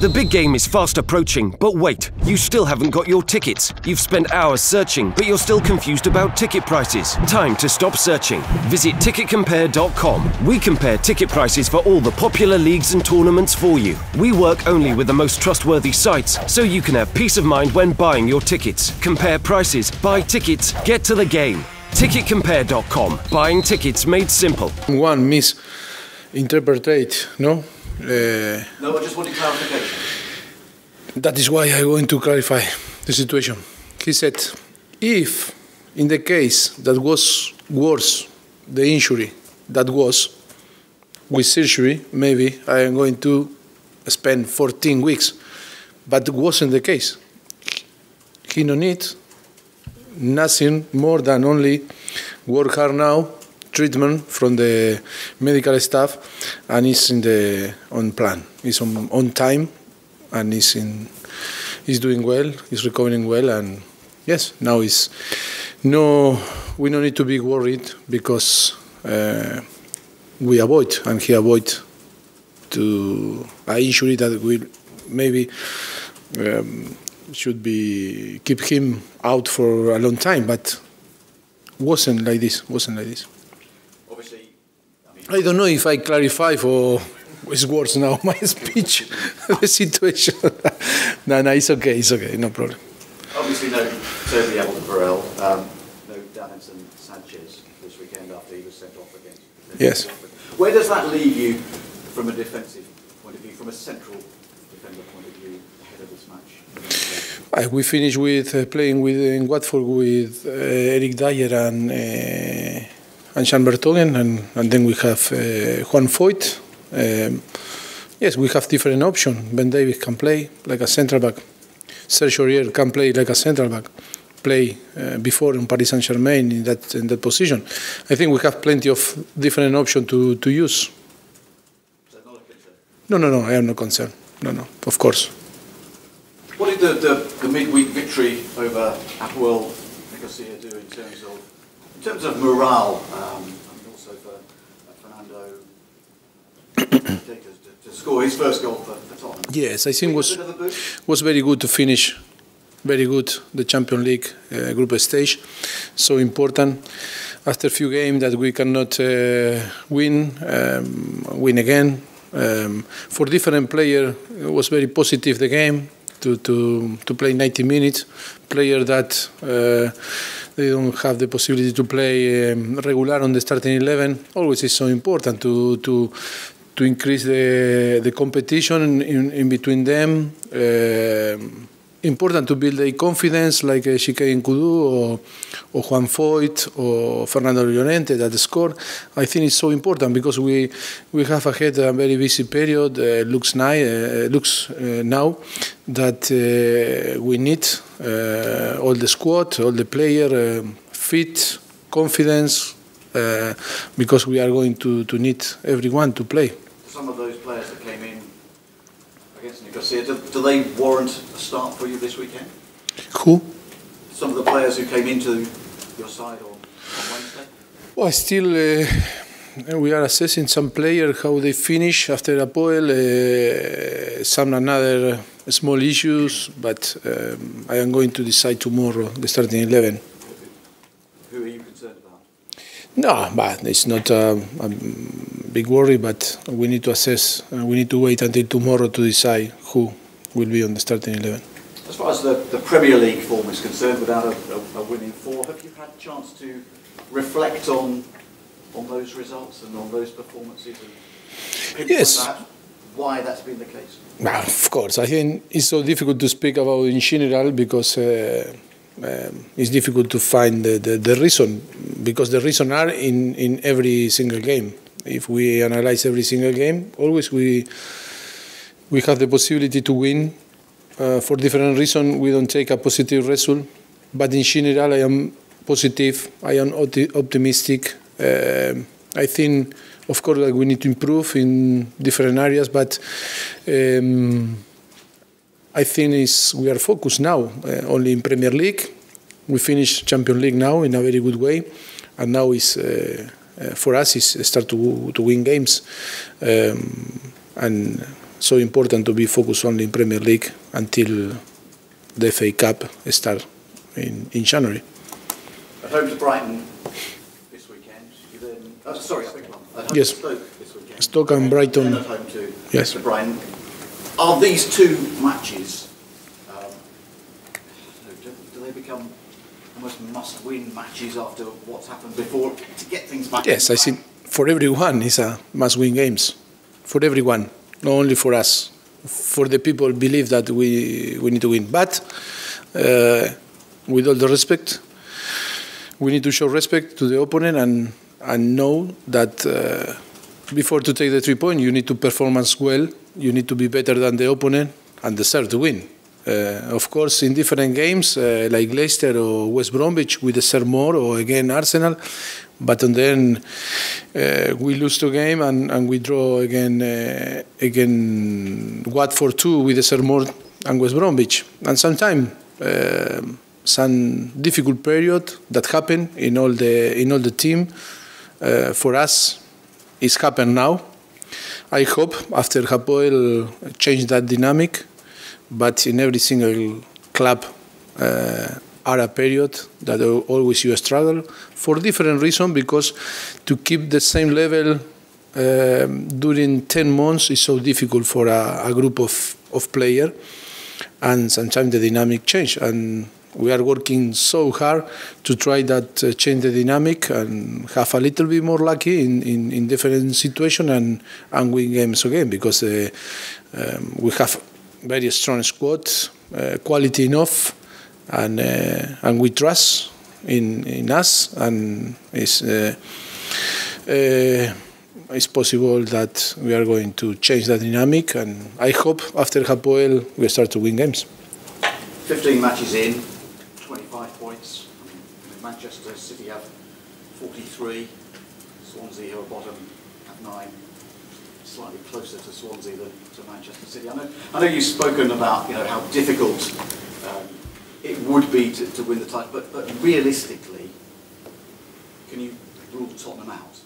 The big game is fast approaching, but wait, you still haven't got your tickets. You've spent hours searching, but you're still confused about ticket prices. Time to stop searching. Visit ticketcompare.com. We compare ticket prices for all the popular leagues and tournaments for you. We work only with the most trustworthy sites, so you can have peace of mind when buying your tickets. Compare prices, buy tickets, get to the game. Ticketcompare.com. Buying tickets made simple. One misinterpreted, no? No, I just wanted clarification. That is why I'm going to clarify the situation. He said, if in the case that was worse, the injury that was with surgery, maybe I am going to spend 14 weeks. But it wasn't the case. He no need nothing more than only work hard now, treatment from the medical staff, and he's on plan. He's on time, and he's doing well. He's recovering well, and yes, now we don't need to be worried because we avoid, and he avoid to an injury that will maybe should be keep him out for a long time, but wasn't like this. Obviously, I don't know if I clarify for it's worse now my speech, the situation. No, it's okay, no problem. obviously no Toby Alderweireld, no Davinson Sanchez this weekend after he was sent off against. Yes. Where does that leave you from a defensive point of view, from a central defender point of view, ahead of this match? We finished with playing in Watford with Eric Dyer and Jean Vertonghen, and then we have Juan Foyt. Yes, we have different options. Ben Davies can play like a central back. Serge Aurier can play like a central back. Play before in Paris Saint-Germain in that position. I think we have plenty of different options to use. Is that not a concern? No, I am not concerned. No, of course. What did the midweek victory over Apoel Nicosia do in terms of morale, and also for Fernando to score his first goal for Tottenham? Yes, I think was very good to finish. Very good, the Champions League group stage. So important. After a few games that we cannot win again. For different players, it was very positive the game to play 90 minutes. Player that they don't have the possibility to play regular on the starting 11. Always is so important to increase the competition in between them. Important to build a confidence like Chike Nkudu or Juan Foyt or Fernando Llorente that scored. I think it's so important because we have ahead a very busy period. Looks now that we need all the squad, all the player fit, confidence, because we are going to need everyone to play. Some of those players that came in against Nicosia, do they warrant a start for you this weekend? Who? Some of the players who came into your side on Wednesday? Well, still we are assessing some players, how they finish after Apoel, some another small issues, but I am going to decide tomorrow the starting 11. Who are you concerned about? No, but it's not a big worry, but we need to assess. We need to wait until tomorrow to decide who will be on the starting 11. As far as the Premier League form is concerned, without a winning four, have you had a chance to reflect on those results and on those performances? And yes. Why that's been the case? Well, of course. I think it's so difficult to speak about in general because it's difficult to find the reason, because the reason are in every single game. If we analyze every single game, always we have the possibility to win. For different reasons, we don't take a positive result. But in general, I am positive. I am optimistic. I think, of course, that we need to improve in different areas. But I think we are focused now only in Premier League. We finished Champions League now in a very good way, and now is for us is start to win games, and so important to be focused only in Premier League until the FA Cup start in January. At home to Brighton this weekend. You then, sorry, I beg your pardon. At home Yes. to Stoke this weekend. Stoke and Brighton. And then at home to, Yes. to Brighton. Are these two matches, do they become almost must-win matches after what's happened before to get things back? Yes, I think for everyone it's a must-win games. For everyone, not only for us. For the people believe that we need to win. But with all the respect, we need to show respect to the opponent and know that before to take the 3 points, you need to perform as well. You need to be better than the opponent and deserve to win. Of course, in different games, like Leicester or West Bromwich, we deserve more, or again Arsenal. But then we lose the game and we draw again Watford 2. We deserve more than West Bromwich. And sometimes some difficult period that happen in all the team. For us, it's happened now. I hope after Hapoel change that dynamic. But in every single club are a period that always you struggle for different reasons, because to keep the same level during 10 months is so difficult for a group of players, and sometimes the dynamic change, and we are working so hard to try that change the dynamic and have a little bit more lucky in different situations and win games again, because we have very strong squad, quality enough, and we trust in us, and it's possible that we are going to change that dynamic, and I hope after Hapoel we start to win games. 15 matches in, 25 points. Manchester City have 43, Swansea are bottom at 9. Slightly closer to Swansea than to Manchester City. I know you've spoken about how difficult it would be to win the title, but realistically, can you rule Tottenham out?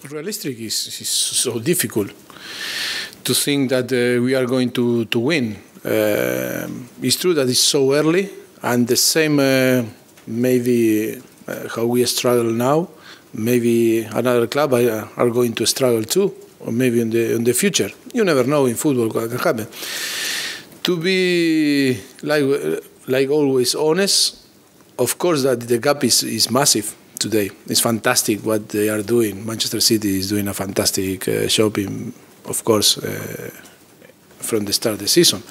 Realistic is so difficult to think that we are going to win. It's true that it's so early, and the same maybe how we struggle now. Maybe another club are going to struggle too, or maybe in the future. You never know in football what can happen. To be like always honest, of course that the gap is massive today. It's fantastic what they are doing. Manchester City is doing a fantastic job, of course, from the start of the season.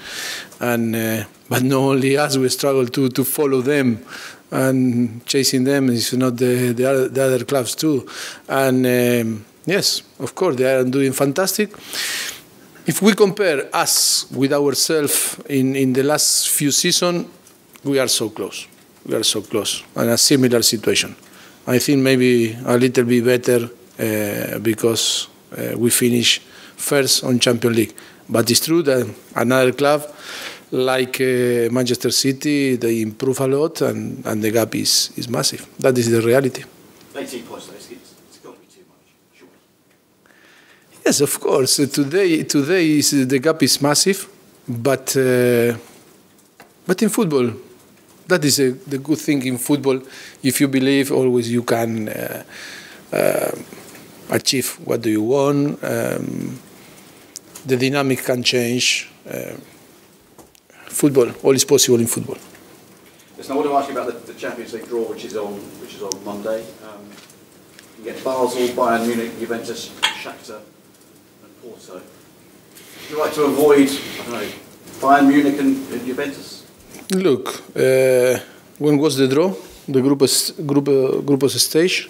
And but not only us, we struggle to follow them, and chasing them is not the other clubs too. And yes, of course, they are doing fantastic. If we compare us with ourselves in the last few seasons, we are so close. We are so close, and a similar situation. I think maybe a little bit better because we finish first on Champions League. But it's true that another club like Manchester City, they improve a lot, and the gap is massive. That is the reality. 18 points, though, it's got to be too much, surely. Yes, of course. Today the gap is massive, but in football, that is the good thing in football. If you believe, always you can achieve what do you want. The dynamic can change. Football, all is possible in football. Listen, I want to ask you about the Champions League draw, which is on Monday. You get Basel, Bayern Munich, Juventus, Shakhtar, and Porto. Would you like to avoid, I don't know, Bayern Munich and Juventus? Look, when was the draw? The group stage.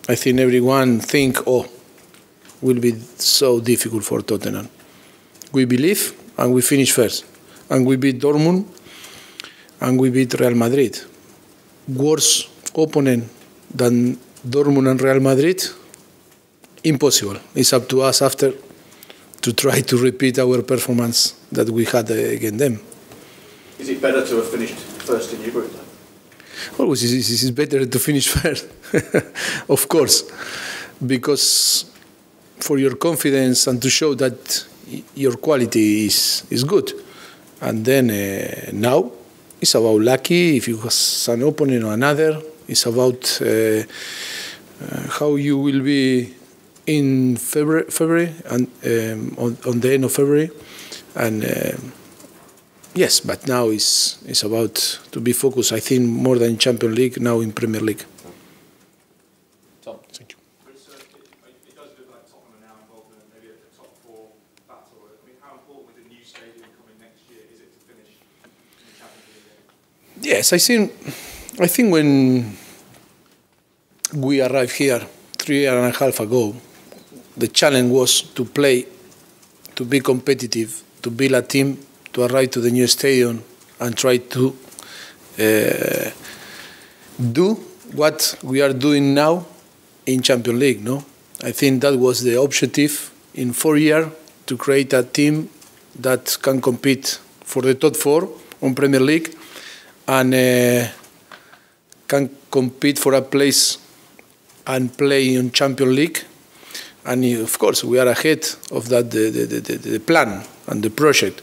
I think everyone think, will be so difficult for Tottenham. We believe, and we finish first, and we beat Dortmund, and we beat Real Madrid. Worse opponent than Dortmund and Real Madrid? Impossible. It's up to us after to try to repeat our performance that we had against them. Is it better to have finished first in your group, though? Always, it's better to finish first, of course, because for your confidence and to show that your quality is good. And then now it's about lucky if you have an opponent or another. It's about how you will be in February and on the end of February. And yes, but now it's about to be focused, I think, more than Champions League, now in Premier League. Tom. Thank you. It does look like Tottenham are now involved in maybe a top 4 battle. I mean, how important with the new stadium coming next year is it to finish in the Champions League? Yes, I think when we arrived here 3 years and a half ago, the challenge was to play, to be competitive, to build a team, to arrive to the new stadium and try to do what we are doing now in Champions League. No, I think that was the objective in 4 years, to create a team that can compete for the top 4 on Premier League and can compete for a place and play in Champions League. And of course, we are ahead of that, the plan and the project.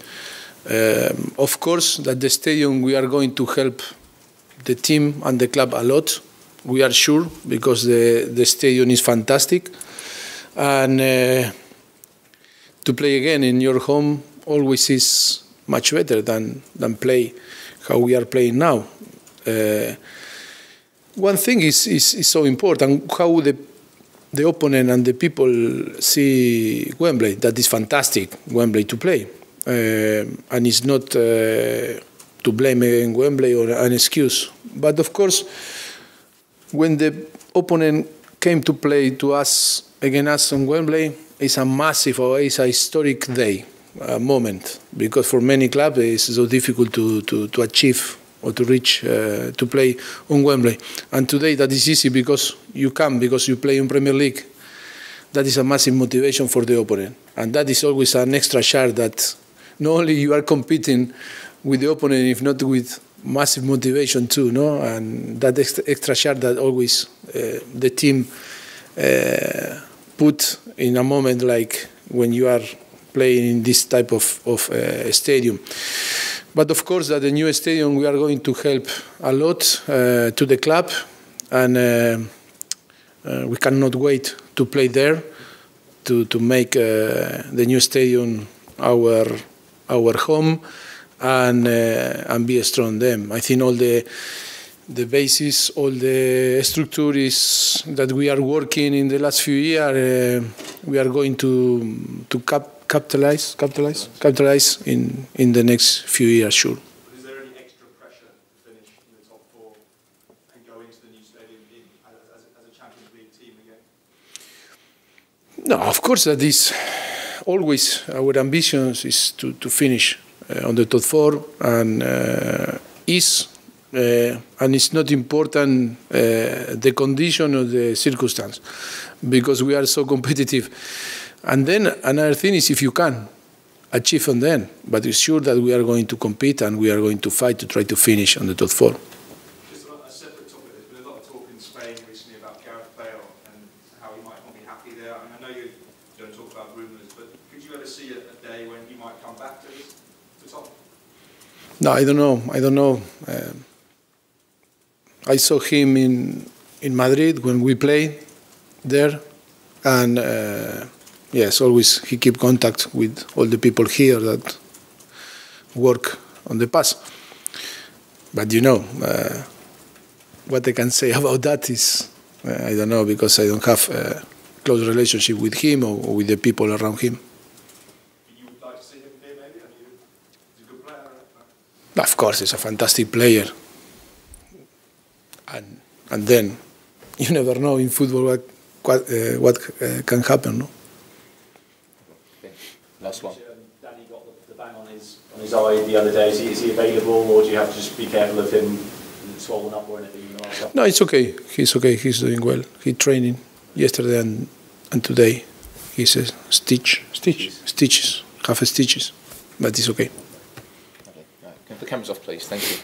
Of course, that the stadium, we are going to help the team and the club a lot. We are sure, because the stadium is fantastic. And to play again in your home always is much better than play how we are playing now. One thing is so important, how the opponent and the people see Wembley. That is fantastic, Wembley to play. And it's not to blame in Wembley or an excuse. But of course, when the opponent came to play to us, against us on Wembley, it's a massive, or it's a historic day, moment, because for many clubs it's so difficult to achieve or to reach, to play on Wembley. And today that is easy because you come, because you play in Premier League. That is a massive motivation for the opponent. And that is always an extra share that not only you are competing with the opponent, if not with massive motivation too, no? And that extra share that always the team put in a moment like when you are playing in this type of stadium. But of course, that the new stadium, we are going to help a lot to the club, and we cannot wait to play there, to make the new stadium our home, and be strong them. I think all the basis, all the structures that we are working in the last few years, we are going to capitalize in the next few years, sure. But is there any extra pressure to finish in the top 4 and go into the new stadium as a Champions League team again? No, of course that is always our ambition is to finish on the top 4, and it's not important the condition or the circumstance, because we are so competitive. And then another thing is if you can achieve on the end, but it's sure that we are going to compete and we are going to fight to try to finish on the top 4. Just a separate topic, there's been a lot of talk in Spain recently about Gareth Bale and how he might not be happy there. I mean, I know you don't talk about rumours, but could you ever see a day when he might come back to Tottenham? No, I don't know. I saw him in Madrid when we played there, and yes, always he keep contact with all the people here that work on the pass. But what I can say about that is I don't know, because I don't have a close relationship with him or with the people around him. You would like to see him here, maybe? I mean, he's a good player, right? Of course, he's a fantastic player. And then you never know in football what can happen, no? Okay. Last one. Danny got the bang on his eye the other day. Is he available, or do you have to just be careful of him swollen up or anything in the last couple? No, it's okay. He's okay. He's doing well. He's training yesterday and today. He's a stitches, half stitches, but it's okay. Okay. Right. Can you put the cameras off, please? Thank you.